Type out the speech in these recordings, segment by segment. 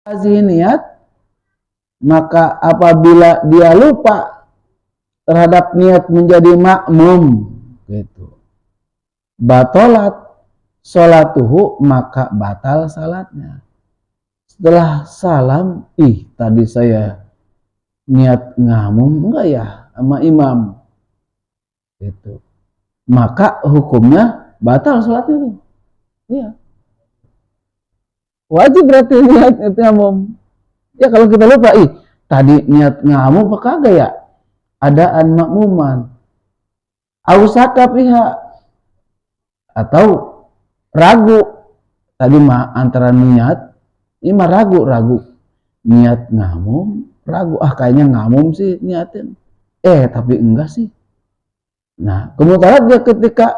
niat, maka apabila dia lupa terhadap niat menjadi makmum gitu, batalat sholatuhu, maka batal salatnya. Setelah salam, tadi saya niat ngamum enggak ya sama imam gitu, maka hukumnya batal sholatnya tuh. Iya, wajib berarti niat ngamum. Ya kalau kita lupa, tadi niat ngamum apa kagak ya, adaan makmuman, ausaka pihak, atau ragu tadi mah antara niat, ini mah ragu niat ngamum, ragu kayaknya ngamum sih niatin, tapi enggak sih. Nah kemudian dia ketika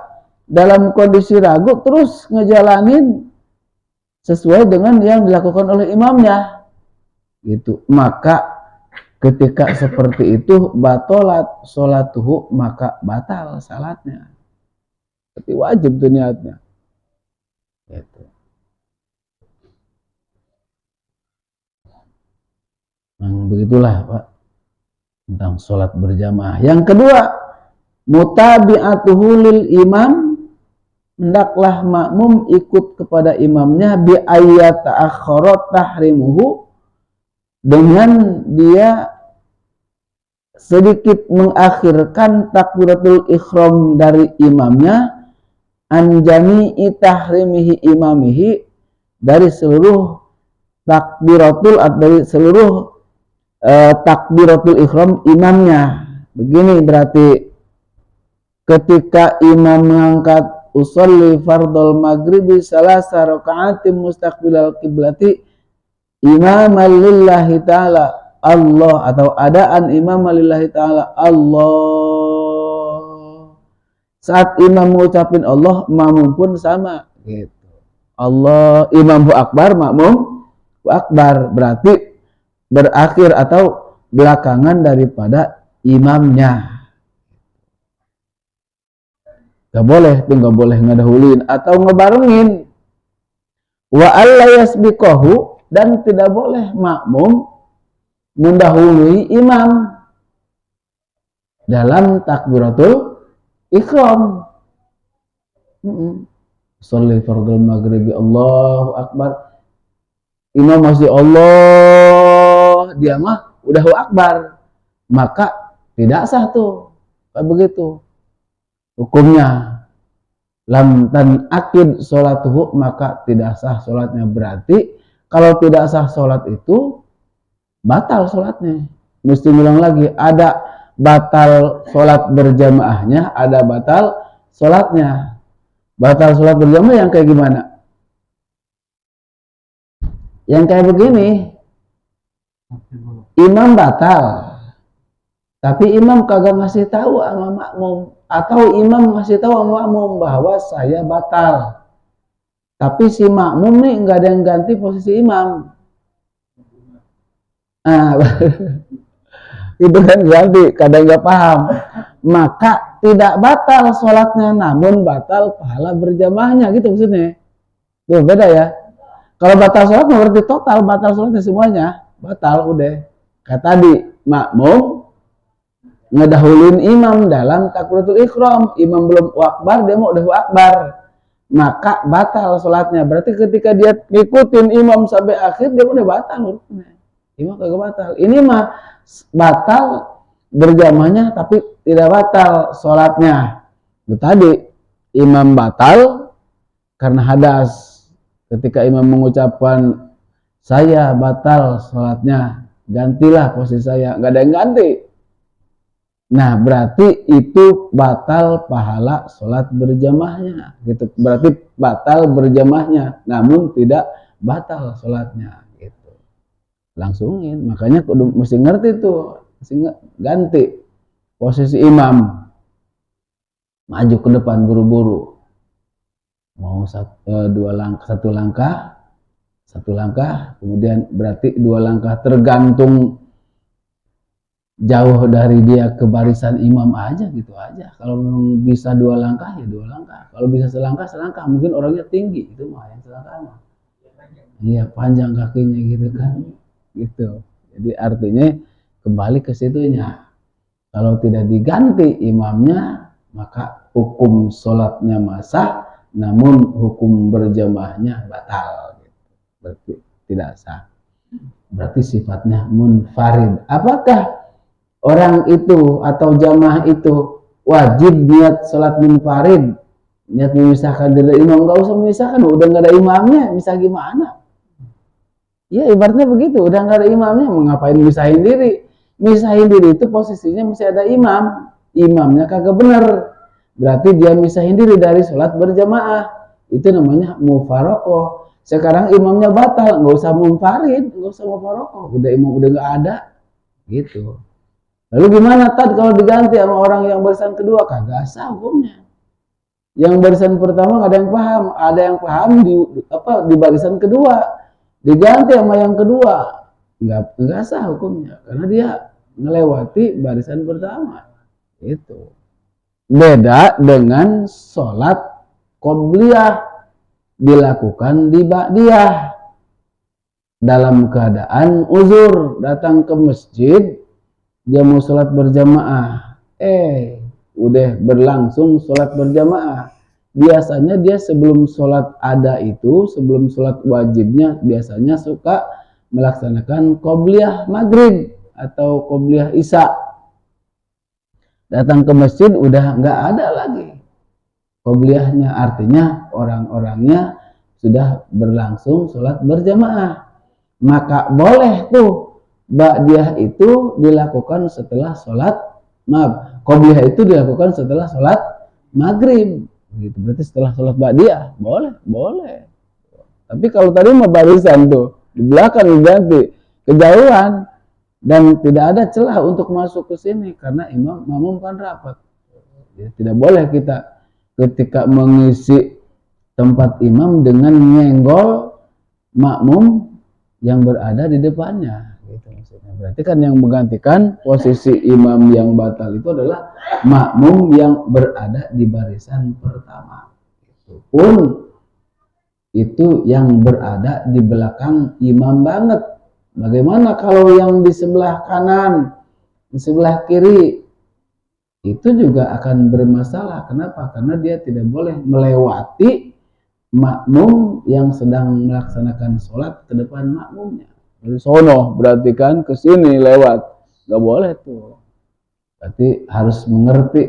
dalam kondisi ragu terus ngejalanin sesuai dengan yang dilakukan oleh imamnya gitu, maka ketika seperti itu batalat sholatuhu, maka batal salatnya. Tapi wajib tuh niatnya gitu. Begitulah Pak tentang sholat berjamaah. Yang kedua, mutabi'atuhu lil imam, hendaklah makmum ikut kepada imamnya bi ayat ta'akhkharat tahrimuhu, dengan dia sedikit mengakhirkan takbiratul ihram dari imamnya, anjani tahrimihi imamihi, dari seluruh takbiratul, dari seluruh takbiratul ihram imamnya. Begini berarti, ketika imam mengangkat usolli fardul maghribi salasa raka'atin mustaqbilal qiblati imaman lillahi ta'ala Allah, atau adaan imaman lillahi ta'ala Allah, saat imam mengucapin Allah, makmum pun sama gitu. Allah, imam hu akbar, makmum hu akbar, berarti berakhir atau belakangan daripada imamnya. Gak boleh ngedahuluin atau ngebarengin. Wa alla yasbiqahu, dan tidak boleh makmum mendahului imam dalam takbiratul ihram. Sholli fardul maghribi Allahu akbar, imam masih Allah, dia mah udah akbar, maka tidak sah tuh. Kayak begitu hukumnya. Lam tan akid sholatuhu, maka tidak sah sholatnya. Berarti kalau tidak sah sholat itu batal sholatnya. Mesti bilang lagi, ada batal sholat berjamaahnya, ada batal sholatnya. Batal sholat berjamaah yang kayak gimana? Yang kayak begini, imam batal, tapi imam kagak ngasih tahu sama makmum, atau imam ngasih tahu sama makmum bahwa saya batal, tapi si makmum nih nggak ada yang ganti posisi imam. Itu kan ganti, kadang nggak paham, maka tidak batal sholatnya, namun batal pahala berjamaahnya gitu maksudnya. Tuh beda ya. Kalau batal sholat berarti total batal sholatnya semuanya, batal udah. Kayak tadi makmum ngedahuluin imam dalam takbiratul ihram, imam belum akbar, dia mau udah akbar, maka batal sholatnya. Berarti ketika dia ngikutin imam sampai akhir, dia udah batal. Imam kagak batal. Ini mah batal berjamaahnya, tapi tidak batal sholatnya. Itu tadi imam batal karena hadas. Ketika imam mengucapkan saya batal sholatnya, gantilah posisi saya, nggak ada yang ganti. Nah berarti itu batal pahala sholat berjamaahnya gitu. Berarti batal berjamaahnya, namun tidak batal sholatnya gitu. Langsungin, makanya kudu mesti ngerti tuh, mesti ganti posisi imam, maju ke depan buru-buru. Mau satu langkah, kemudian berarti 2 langkah, tergantung jauh dari dia ke barisan imam aja gitu aja. Kalau bisa 2 langkah ya 2 langkah, kalau bisa selangkah, mungkin orangnya tinggi, itu mah yang selangkah mah. Iya, panjang kakinya gitu kan. Gitu. Jadi artinya kembali ke situnya. Kalau tidak diganti imamnya, maka hukum sholatnya sah, namun hukum berjamaahnya batal. Berarti tidak sah. Berarti sifatnya munfarid. Apakah orang itu atau jamaah itu wajib niat sholat munfarid? Niat memisahkan dari imam? Nggak usah memisahkan, udah nggak ada imamnya, bisa gimana? Ya ibaratnya begitu, udah nggak ada imamnya, mau ngapain misahin diri? Misahin diri itu posisinya masih ada imam, imamnya kagak bener, berarti dia misahin diri dari sholat berjamaah, itu namanya mufarokoh. Sekarang imamnya batal, nggak usah munfarid, nggak usah mufarokoh, udah imam udah nggak ada, gitu. Lalu gimana tad kalau diganti sama orang yang barisan kedua? Kagak sah hukumnya. Yang barisan pertama nggak ada yang paham, ada yang paham di barisan kedua, diganti sama yang kedua, nggak sah hukumnya karena dia melewati barisan pertama. Itu beda dengan sholat qobliyah dilakukan di ba'diyah dalam keadaan uzur, datang ke masjid dia mau sholat berjamaah, udah berlangsung sholat berjamaah. Biasanya dia sebelum sholat ada itu, sebelum sholat wajibnya, biasanya suka melaksanakan qobliyah maghrib atau qobliyah isya. Datang ke masjid udah nggak ada lagi qobliyahnya, artinya orang-orangnya sudah berlangsung sholat berjamaah. Maka boleh tuh ba'diyah itu dilakukan setelah sholat qobliyah itu dilakukan setelah sholat maghrib. Gitu. Berarti setelah sholat ba'diyah boleh. Tapi kalau tadi mah barisan tuh di belakang diganti kejauhan dan tidak ada celah untuk masuk ke sini karena imam makmum kan rapat. Ya, tidak boleh kita ketika mengisi tempat imam dengan menyenggol makmum yang berada di depannya. Gitu maksudnya. Berarti kan yang menggantikan posisi imam yang batal itu adalah makmum yang berada di barisan pertama. Itu pun itu yang berada di belakang imam banget. Bagaimana kalau yang di sebelah kanan, di sebelah kiri? Itu juga akan bermasalah. Kenapa? Karena dia tidak boleh melewati makmum yang sedang melaksanakan sholat ke depan makmumnya. Dari sono berarti kan ke sini lewat, nggak boleh tuh. Berarti harus mengerti,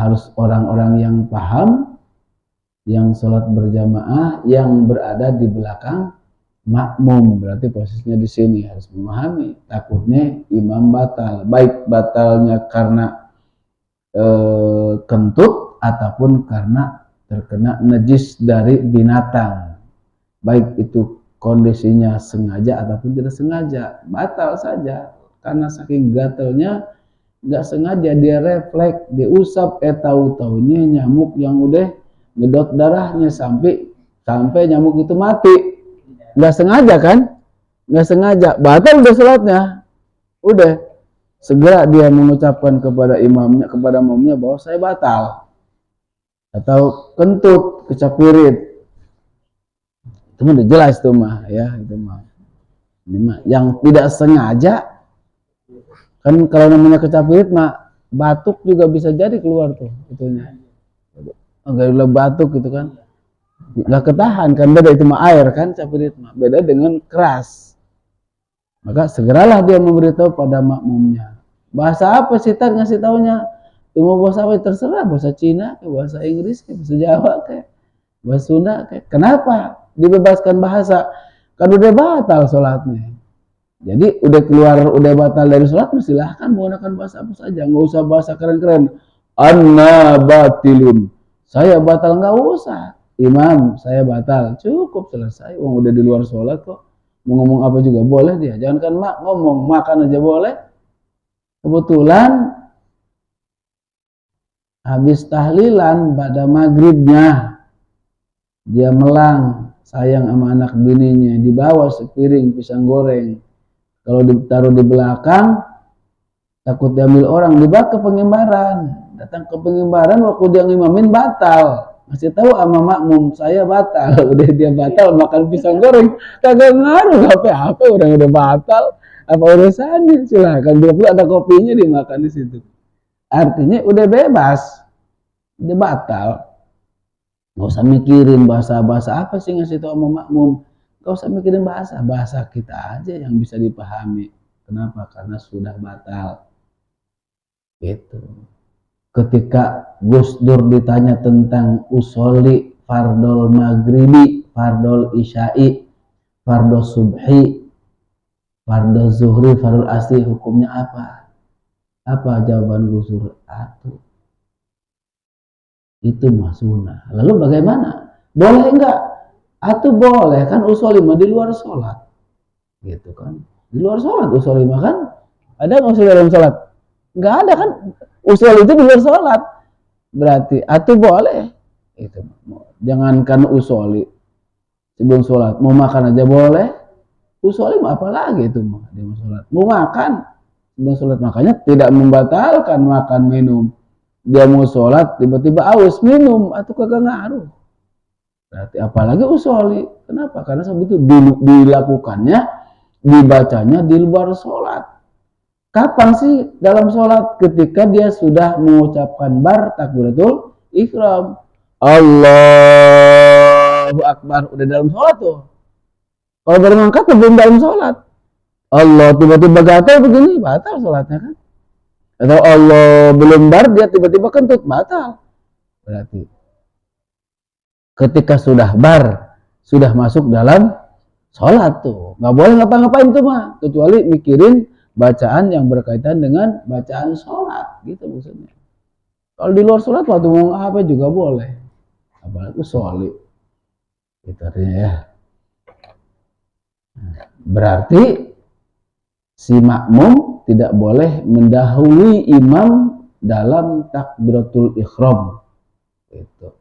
harus orang-orang yang paham, yang sholat berjamaah, yang berada di belakang makmum. Berarti posisinya di sini harus memahami. Takutnya imam batal, baik batalnya karena kentut ataupun karena terkena najis dari binatang, baik itu kondisinya sengaja ataupun tidak sengaja, batal saja karena saking gatelnya, nggak sengaja dia refleks diusap, tahu-taunya nyamuk yang udah ngedot darahnya sampai nyamuk itu mati, nggak sengaja kan, nggak sengaja, batal udah sholatnya, udah segera dia mengucapkan kepada imamnya, kepada makmumnya bahwa saya batal. Atau kentut, kecapirit, itu mah udah jelas tuh mah ya, itu mah. Ini mah yang tidak sengaja kan, kalau namanya kecapirit mah batuk juga bisa jadi keluar tuh itunya. Enggak batuk gitu kan, nggak ketahan kan, beda itu mah air kan, capirit mah beda dengan keras. Maka segeralah dia memberitahu pada makmumnya. Bahasa apa sih Tar ngasih taunya? Cuma bahasa apa terserah, bahasa Cina, bahasa Inggris, bahasa Jawa, bahasa Sunda. Kenapa dibebaskan bahasa? Kan udah batal sholatnya. Jadi udah keluar, udah batal dari sholat, silahkan menggunakan bahasa apa saja. Nggak usah bahasa keren-keren. Anna batilun. Saya batal, nggak usah. Imam, saya batal. Cukup selesai. Uang udah di luar sholat kok. Mau ngomong apa juga boleh dia. Jangan kan mak ngomong, makan aja boleh. Kebetulan habis tahlilan pada maghribnya dia melang sayang sama anak bininya, dibawa sepiring pisang goreng, kalau ditaruh di belakang takut diambil orang, dibawa ke pengimbaran, datang ke pengimbaran waktu dia ngimamin batal, Masih tahu sama makmum saya batal. Udah dia batal makan pisang goreng, kagak ngaruh apa-apa, orang udah batal. Apa urusannya? Silahkan, dia pula ada kopinya dimakan di situ. Artinya udah bebas, udah batal. Nggak usah mikirin bahasa-bahasa apa sih ngasih tahu sama makmum. Nggak usah mikirin bahasa kita aja yang bisa dipahami. Kenapa? Karena sudah batal. Gitu. Ketika Gus Dur ditanya tentang usoli fardol maghribi, fardol isya'i, fardol subhi, fardol zuhri, fardol asri, hukumnya apa? Apa jawaban Gus Dur? Atuh, itu mah sunnah. Lalu bagaimana? Boleh enggak? Atuh boleh, kan usoli mah di luar sholat. Gitu kan. Di luar sholat usoli mah kan? Ada nggak usul dalam sholat? Enggak ada kan? Usul itu di luar sholat. Berarti atuh boleh. Itu. Jangankan usoli sebelum sholat, mau makan aja boleh. Usoli mah apalagi itu mah dia mau sholat. Mau makan sebelum sholat, makanya tidak membatalkan makan minum. Dia mau sholat tiba-tiba aus minum atau kagak ngaruh. Berarti apalagi usoli. Kenapa? Karena sebab itu dilakukannya, dibacanya di luar sholat. Kapan sih dalam sholat? Ketika dia sudah mengucapkan takbiratul ihram. Allahu Akbar. Udah dalam sholat tuh. Kalau baru ngangkat belum dalam sholat. Allah tiba-tiba gatal begini, batal sholatnya kan. Atau Allah belum dia tiba-tiba kentut, batal. Berarti ketika sudah sudah masuk dalam sholat tuh. Nggak boleh ngapa-ngapain tuh mah. Kecuali mikirin bacaan yang berkaitan dengan bacaan sholat, gitu maksudnya. Kalau di luar sholat waktu ngomong apa juga boleh, apalagi sholat, itu artinya ya. Berarti si makmum tidak boleh mendahului imam dalam takbiratul ihram. Itu.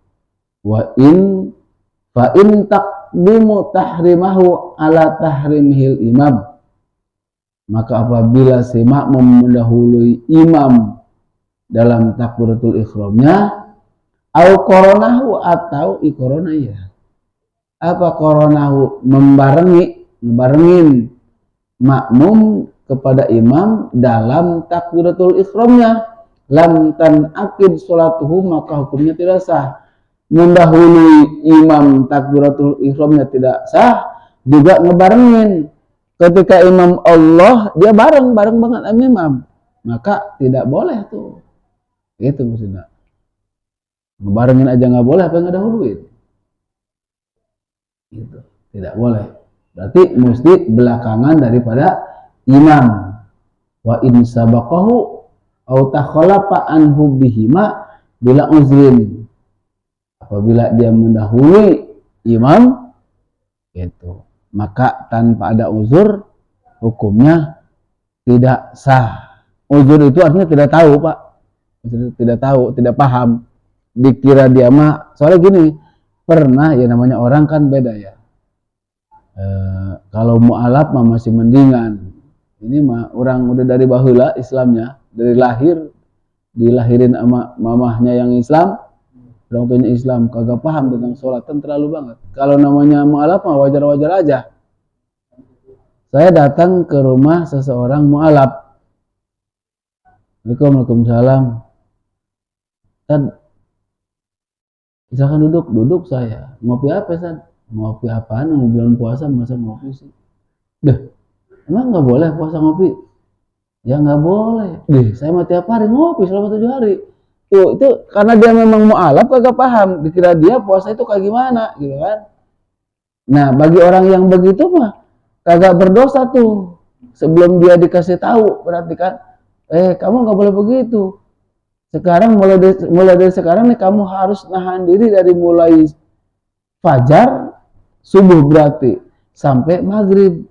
Wa in taqdimu tahrimahu ala tahrimihil imam. Maka apabila si makmum mendahului imam dalam takbiratul ihramnya, au koronahu atau ikorona ya. Apa koronahu? Membarengin makmum kepada imam dalam takbiratul ihramnya. Lam tanaqid sholatuhu, maka hukumnya tidak sah. Mendahului imam takbiratul ihramnya tidak sah, juga ngebarengin. Ketika imam Allah, dia bareng banget sama imam, maka tidak boleh tuh. Itu maksudnya. Ngebarengin aja nggak boleh, apa yang ngedahuluin? Gitu. Tidak boleh. Berarti mesti belakangan daripada imam. Wa in sabaqahu au takhalafa anhu bihima bila uzrin. Apabila dia mendahului imam, itu maka tanpa ada uzur hukumnya tidak sah. Uzur itu artinya tidak tahu, Pak. Tidak tahu, tidak paham. Dikira dia mah, soalnya gini, pernah ya namanya orang kan beda ya. Kalau mu'alaf mah masih mendingan. Ini mah orang udah dari baheula Islamnya, dari lahir dilahirin sama mamahnya yang Islam, orang tuanya Islam, kagak paham tentang sholat, kan terlalu banget. Kalau namanya mu'alaf mah wajar-wajar aja. Saya datang ke rumah seseorang mu'alaf. Waalaikumsalam. Tad, misalkan duduk saya. Ngopi apa, San? Ngopi apaan? Mau bulan puasa masa ngopi sih? Deh, emang nggak boleh puasa ngopi? Ya nggak boleh. Deh, saya mah tiap hari ngopi selama 7 hari. Itu karena dia memang mu'alaf kagak paham. Dikira dia puasa itu kayak gimana, gitu kan? Nah, bagi orang yang begitu mah kagak berdosa tuh. Sebelum dia dikasih tahu, berarti kan, kamu nggak boleh begitu. Sekarang mulai dari sekarang nih kamu harus nahan diri dari mulai fajar, subuh berarti sampai maghrib.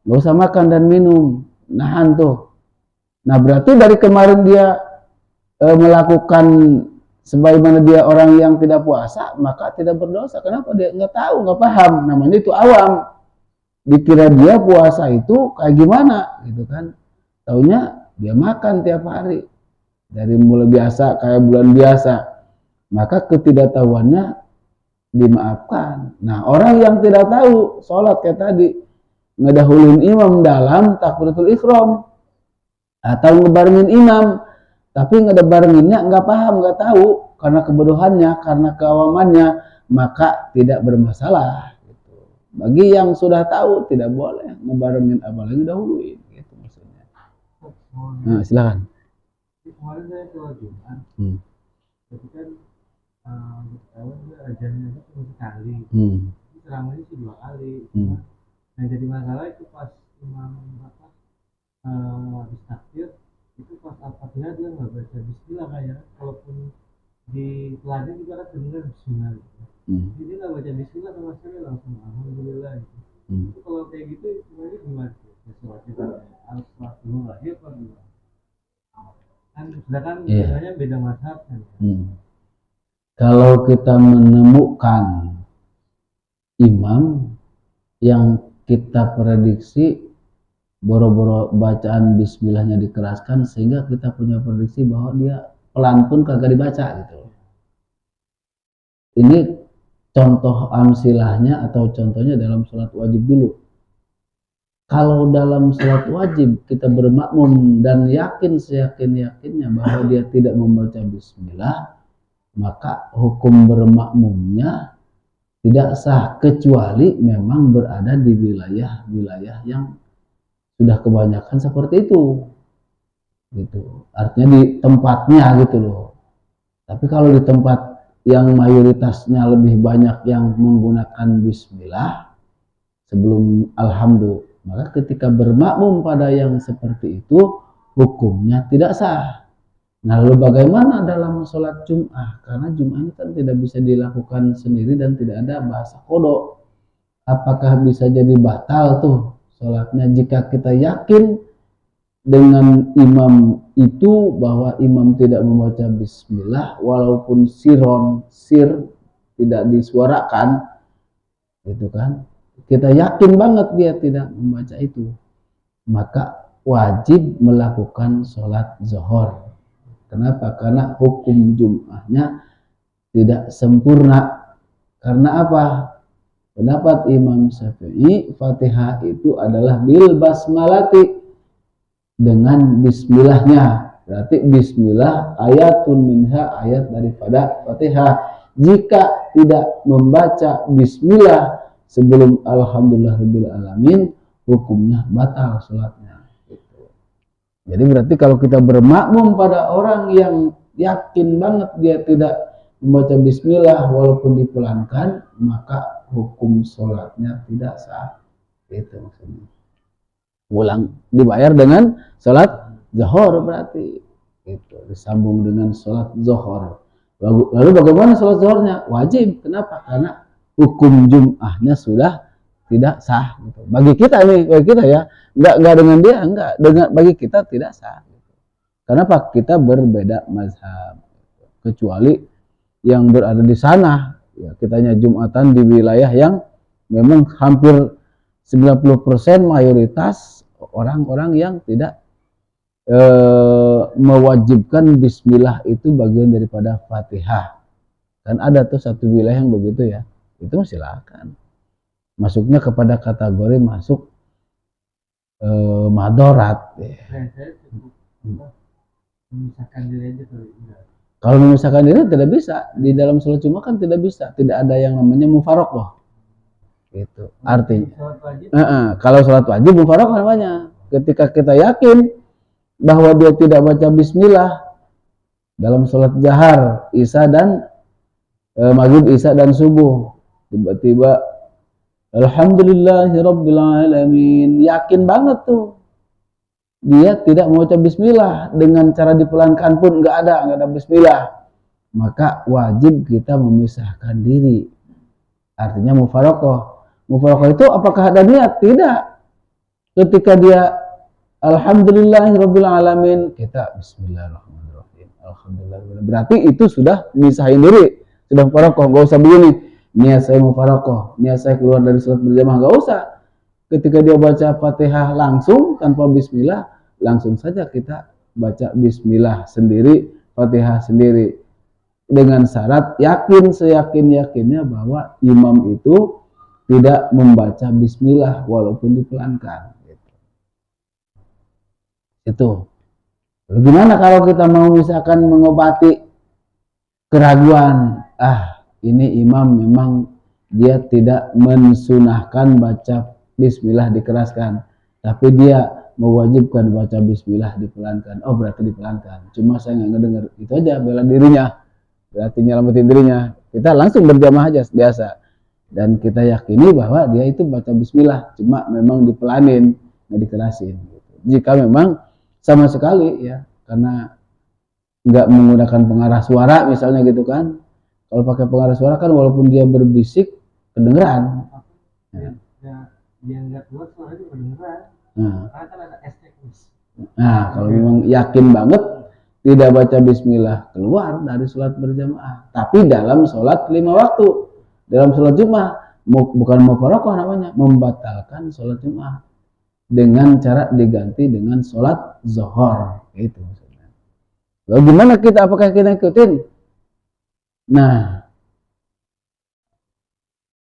Gak usah makan dan minum, nahan tuh. Nah berarti dari kemarin dia melakukan sebagaimana dia orang yang tidak puasa, maka tidak berdosa. Kenapa? Dia nggak tahu, nggak paham. Namanya itu awam. Dikira dia puasa itu kayak gimana, gitu kan? Taunya dia makan tiap hari. Dari mulai biasa kayak bulan biasa. maka ketidaktahuannya dimaafkan. Nah, orang yang tidak tahu sholat kayak tadi, ngedahuluin imam dalam takbiratul ihram atau ngebarengin imam, tapi ngebarenginnya nggak paham, nggak tahu karena kebodohannya, karena keawamannya, maka tidak bermasalah. Gitu. Bagi yang sudah tahu tidak boleh ngebarengin, apalagi dahuluin. Gitu maksudnya. Nah, silakan. Kemarin saya sholat Jumat, tapi kan ajannya itu cuma sekali, ceramahnya sih 2 kali. Nah, jadi masalah itu pas imam habis takbir itu pas Al-Fatihah dia nggak baca Bismillah kayaknya, walaupun di pelajaran juga kan dengar Bismillah gitu. Jadi dia nggak baca Bismillah sama sekali, langsung Alhamdulillah gitu. Itu kalau kayak gitu sebenarnya gimana? Sholatnya harus sholat dulu lagi apa gimana? Kan sedangkan biasanya beda mazhab kan. Kalau kita menemukan imam yang kita prediksi boro-boro bacaan bismillahnya dikeraskan sehingga kita punya prediksi bahwa dia pelan pun kagak dibaca gitu. Ini contoh amsilahnya atau contohnya dalam sholat wajib dulu. Kalau dalam sholat wajib kita bermakmum dan yakin seyakin-yakinnya bahwa dia tidak membaca bismillah, maka hukum bermakmumnya tidak sah kecuali memang berada di wilayah-wilayah yang sudah kebanyakan seperti itu. Gitu. Artinya di tempatnya gitu loh. Tapi kalau di tempat yang mayoritasnya lebih banyak yang menggunakan bismillah sebelum alhamdulillah, maka ketika bermakmum pada yang seperti itu hukumnya tidak sah. Nah, lalu bagaimana dalam sholat Jum'ah? Karena Jum'ah ini kan tidak bisa dilakukan sendiri dan tidak ada bahasa kodok. Apakah bisa jadi batal tuh sholatnya jika kita yakin dengan imam itu bahwa imam tidak membaca bismillah walaupun sir tidak disuarakan, gitu kan? Kita yakin banget dia tidak membaca itu, maka wajib melakukan sholat zuhur. Kenapa? Karena hukum Jum'ahnya tidak sempurna. Karena apa? Pendapat Imam Syafi'i, Fatihah itu adalah bil basmalati, dengan bismillahnya. Berarti bismillah ayatun minha, ayat daripada Fatihah. Jika tidak membaca bismillah sebelum alhamdulillahirabbil alamin, hukumnya batal sholatnya. Gitu. Jadi berarti kalau kita bermakmum pada orang yang yakin banget dia tidak membaca bismillah walaupun dipelankan, maka hukum sholatnya tidak sah. Itu maksudnya. Ulang dibayar dengan sholat zuhur, berarti itu disambung dengan sholat zuhur. Lalu bagaimana sholat zuhurnya? Wajib. Kenapa? Karena hukum Jum'ahnya sudah tidak sah. Gitu. Bagi kita nih, bagi kita ya, enggak dengan dia, enggak, dengan bagi kita tidak sah. Gitu. Kenapa? Kita berbeda mazhab. Kecuali yang berada di sana, ya, kitanya Jumatan di wilayah yang memang hampir 90% mayoritas orang-orang yang tidak mewajibkan bismillah itu bagian daripada Fatihah. Kan ada tuh satu wilayah yang begitu ya. Itu silakan. Masuknya kepada kategori masuk madorat. Memisahkan diri aja tuh. Kalau memisahkan diri tidak bisa. Di dalam sholat Jumat kan tidak bisa. Tidak ada yang namanya mufaroqah. Gitu. Artinya. Kalau sholat wajib mufaroqah namanya. Ketika kita yakin bahwa dia tidak baca bismillah dalam sholat jahar isya dan maghrib, isya dan subuh, tiba-tiba alhamdulillahirabbil alamin, yakin banget tuh dia tidak membaca bismillah, dengan cara dipelankan pun nggak ada bismillah, maka wajib kita memisahkan diri. Artinya mufaroqah. Mufaroqah itu apakah ada niat? Tidak. Ketika dia alhamdulillahirabbil alamin, kita bismillahirrahmanirrahim, alhamdulillah, berarti itu sudah misahin diri, sudah mufaroqah. Gak usah begini, niat saya mufaroqah, niat saya keluar dari sholat berjamaah, gak usah. Ketika dia baca Fatihah langsung tanpa bismillah, langsung saja kita baca bismillah sendiri, Fatihah sendiri. dengan syarat yakin seyakin-yakinnya bahwa imam itu tidak membaca bismillah walaupun dipelankan. Itu. Lalu gimana kalau kita mau misalkan mengobati keraguan? Ini imam memang dia tidak mensunahkan baca bismillah dikeraskan, tapi dia mewajibkan baca bismillah dipelankan. Oh, berarti dipelankan. Cuma saya nggak ngedengar. Itu aja bela dirinya. Berarti nyelamatin dirinya. Kita langsung berjamaah aja biasa. Dan kita yakini bahwa dia itu baca bismillah, cuma memang dipelanin, nggak dikerasin. Jika memang sama sekali ya, karena nggak menggunakan pengarah suara misalnya gitu kan. Kalau pakai pengarah suara kan walaupun dia berbisik kedengeran. Dia nggak keluar suaranya kedengeran. Karena kan ada teknis. Kalau memang yakin banget tidak baca bismillah, keluar dari sholat berjamaah. Tapi dalam sholat 5 waktu, dalam sholat Jumat, bukan mufaroqah namanya, membatalkan sholat Jumat dengan cara diganti dengan sholat zuhur. Itu maksudnya. Lalu gimana kita? Apakah kita ikutin? Nah,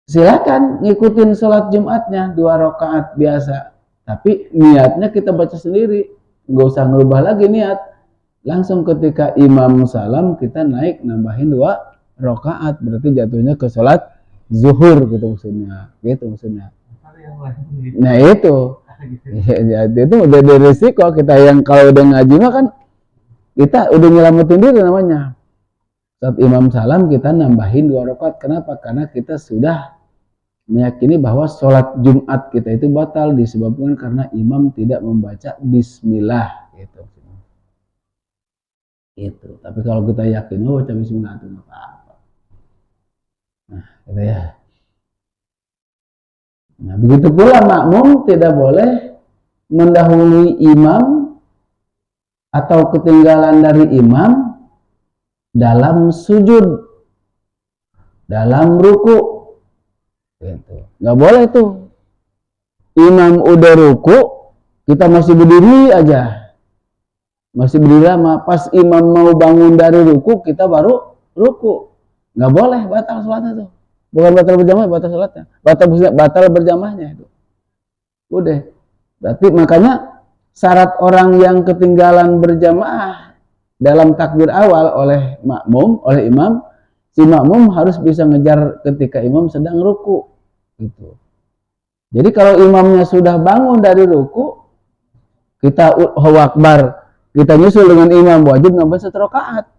silakan ngikutin sholat Jumatnya 2 rakaat biasa. Tapi niatnya kita baca sendiri, nggak usah ngerubah lagi niat. Langsung ketika imam salam kita naik nambahin 2 rakaat, berarti jatuhnya ke sholat zuhur gitu maksudnya. Gitu maksudnya. Nah itu. Ya, itu udah dari risiko kita yang kalau udah ngaji mah kan kita udah nyelamatin diri namanya. Saat imam salam kita nambahin 2 rakaat. Kenapa? Karena kita sudah meyakini bahwa sholat Jumat kita itu batal disebabkan karena imam tidak membaca bismillah gitu. Itu. Tapi kalau kita yakin baca bismillah itu nggak apa-apa. Nah, gitu ya. Nah, begitu pula makmum tidak boleh mendahului imam atau ketinggalan dari imam dalam sujud, dalam ruku. Gitu. Nggak boleh tuh. Imam udah ruku, kita masih berdiri aja. Masih berdiri lama. Pas imam mau bangun dari ruku, kita baru ruku. Nggak boleh, batal sholatnya tuh. Bukan batal berjamaah, batal sholatnya. Batal berjamaahnya itu. Udah. Berarti makanya syarat orang yang ketinggalan berjamaah dalam takbir awal oleh makmum, oleh imam, si makmum harus bisa ngejar ketika imam sedang ruku. Gitu. Jadi kalau imamnya sudah bangun dari ruku, kita Allahu Akbar, kita nyusul dengan imam, wajib nambah 1 rakaat.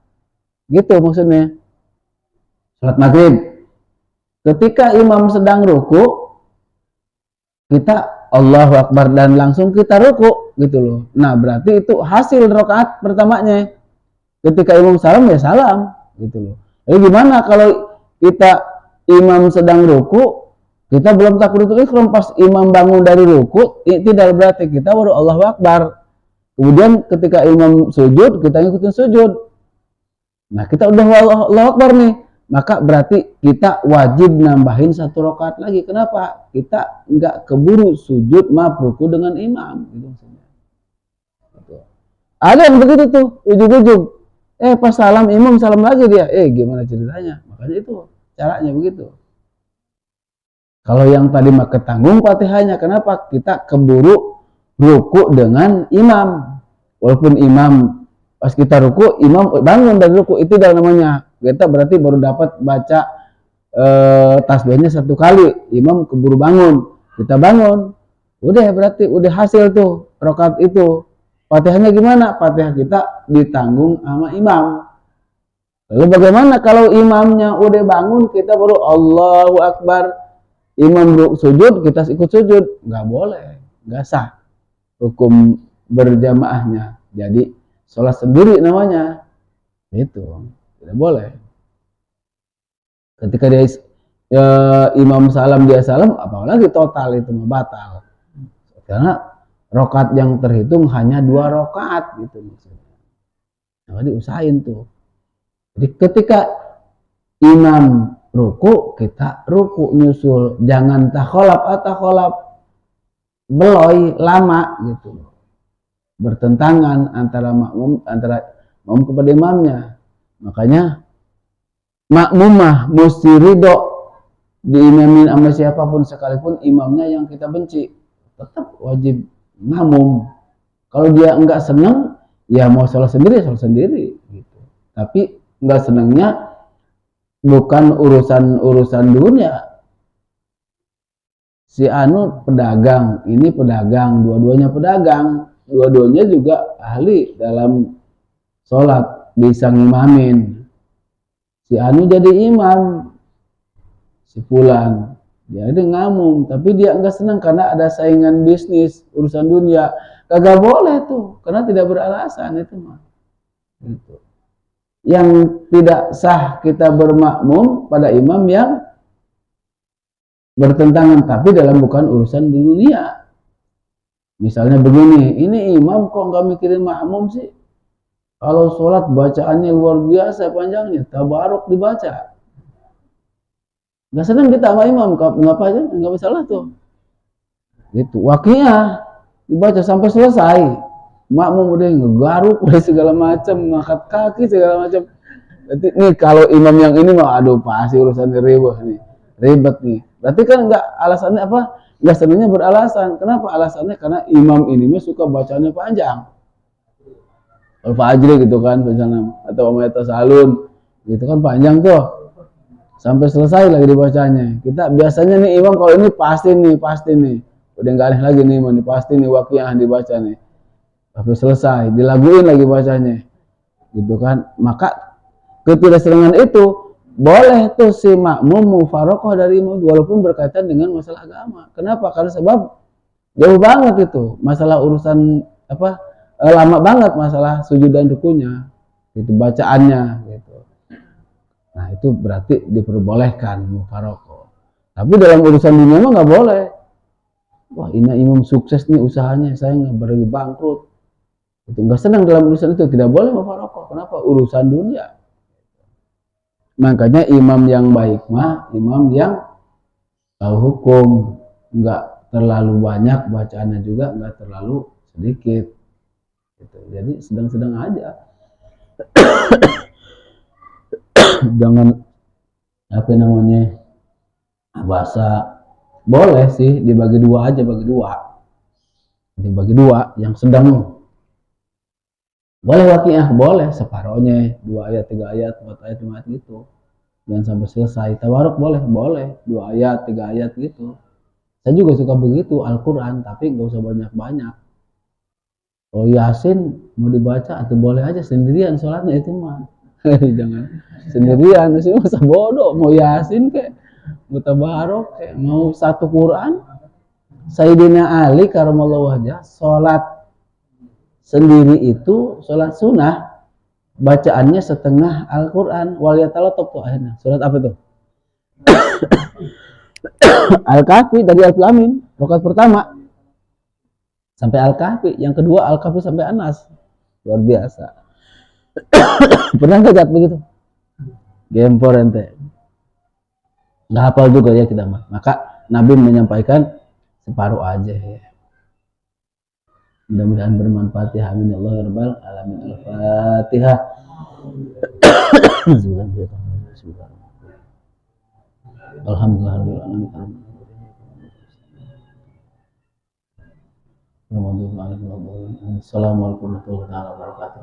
Gitu maksudnya. Salat maghrib. Ketika imam sedang ruku, kita Allahu Akbar dan langsung kita ruku gitu loh. Nah, berarti itu hasil rakaat pertamanya. Ketika imam salam ya salam gitu loh. Lalu gimana kalau kita imam sedang ruku, kita belum takbiratul ihram, pas imam bangun dari ruku, tidak berarti kita baru Allahu Akbar. Kemudian ketika imam sujud, kita ngikutin sujud. Nah, kita udah Allahu Akbar nih. Maka berarti kita wajib nambahin 1 rakaat lagi. Kenapa? Kita nggak keburu sujud ruku dengan imam. Gitu. Ada yang begitu tuh, ujug-ujug. Pas salam imam salam lagi dia. Gimana ceritanya? Makanya itu caranya begitu. Kalau yang tadi mah ketanggung Fatihahnya. Kenapa? Kita keburu ruku dengan imam. Walaupun imam pas kita ruku, imam bangun dari ruku, itu dah namanya. Kita berarti baru dapat baca tasbihnya 1 kali, imam keburu bangun, kita bangun, udah berarti udah hasil tuh rakaat itu. Fatihahnya gimana? Fatihah kita ditanggung sama imam. Lalu bagaimana kalau imamnya udah bangun, kita baru Allahu Akbar, imam sujud, kita ikut sujud? Nggak boleh, nggak sah hukum berjamaahnya. Jadi sholat sendiri namanya, itu. Tidak boleh. Ketika dia imam salam dia salam, apalagi total itu batal. Karena rakaat yang terhitung hanya 2 rakaat gitu maksudnya. Nah, jadi usahain tuh. Jadi ketika imam ruku, kita ruku nyusul, jangan takholab beloy lama gitu. Bertentangan antara makmum kepada imamnya. Makanya makmumah mesti ridho diimamin sama siapapun sekalipun imamnya yang kita benci, tetap wajib makmum. Kalau dia enggak senang, ya mau sholat sendiri gitu. Tapi enggak senangnya bukan urusan dunia. Si anu pedagang, ini pedagang, dua-duanya juga ahli dalam sholat, bisa ngimamin. Si anu jadi imam, si fulan, dia ada ngamum, tapi dia enggak senang karena ada saingan bisnis, urusan dunia. Kagak boleh tuh, karena tidak beralasan itu mah. Gitu. Yang tidak sah kita bermakmum pada imam yang bertentangan, tapi dalam bukan urusan dunia. Misalnya begini, ini imam kok nggak mikirin makmum sih? Kalau sholat bacaannya luar biasa panjangnya, tabarok dibaca. Nggak senang kita sama imam, ngapa aja, nggak masalah tuh. Gitu, wakilnya dibaca sampai selesai. Makmum udah ngegaruk, udah segala macam, ngangkat kaki segala macam. Berarti nih kalau imam yang ini mah, aduh pasti urusan ribet nih. Berarti kan nggak alasannya apa? Nggak senangnya beralasan. Kenapa alasannya? Karena imam ini mah suka bacanya panjang. Al-Fajri gitu kan, misalnya, atau Umayyah Salun, gitu kan panjang tuh, sampai selesai lagi dibacanya. Kita biasanya nih imam kalau ini pasti nih, udah nggak aneh lagi nih, ini pasti nih wakiyah dibaca nih, sampai selesai, dilaguin lagi bacanya, gitu kan. Maka ketidaksenangan itu boleh tuh si makmum mufarokoh dari imam walaupun berkaitan dengan masalah agama. Kenapa? Karena sebab jauh banget itu masalah urusan apa, lama banget masalah sujud dan rukunya, itu bacaannya gitu. Nah itu berarti diperbolehkan mufarokoh. Tapi dalam urusan dunia mah nggak boleh. Wah ini imam sukses nih usahanya, saya nggak beri bangkrut. Itu nggak senang dalam urusan itu, tidak boleh mufarokoh. Kenapa? Urusan dunia. Makanya imam yang baik mah imam yang tahu hukum, nggak terlalu banyak bacaannya juga nggak terlalu sedikit. Gitu. Jadi sedang-sedang aja. Jangan apa namanya bahasa, boleh sih dibagi dua aja, dibagi dua yang sedang. Boleh wakiyah, boleh separohnya 2 ayat 3 ayat 4 ayat 5 ayat gitu, jangan sampai selesai. Tawaruk boleh 2 ayat 3 ayat gitu. Saya juga suka begitu Al-Quran, tapi nggak usah banyak-banyak. Oh Yasin mau dibaca atau boleh aja sendirian sholatnya itu mah. Jangan sendirian, sih masa bodoh mau Yasin kayak mau tabarok kayak mau satu Quran. Sayyidina Ali karamallahu wajhah sholat sendiri itu sholat sunnah, bacaannya setengah Al-Quran. Waliyatalatop tuh akhirnya sholat apa tuh? Al-Kahfi dari Al-Flamin rakaat pertama sampai Al-Kahfi, yang kedua Al-Kahfi sampai Anas. Luar biasa. Pernah nggak jatuh begitu? Gempor ente. Nggak hafal juga ya kita mah. Maka Nabi menyampaikan separuh aja ya. Mudah-mudahan bermanfaat ya. Amin ya Allah ya Rabbal alamin. Al-Fatihah. Alhamdulillah. Assalamualaikum warahmatullahi wabarakatuh.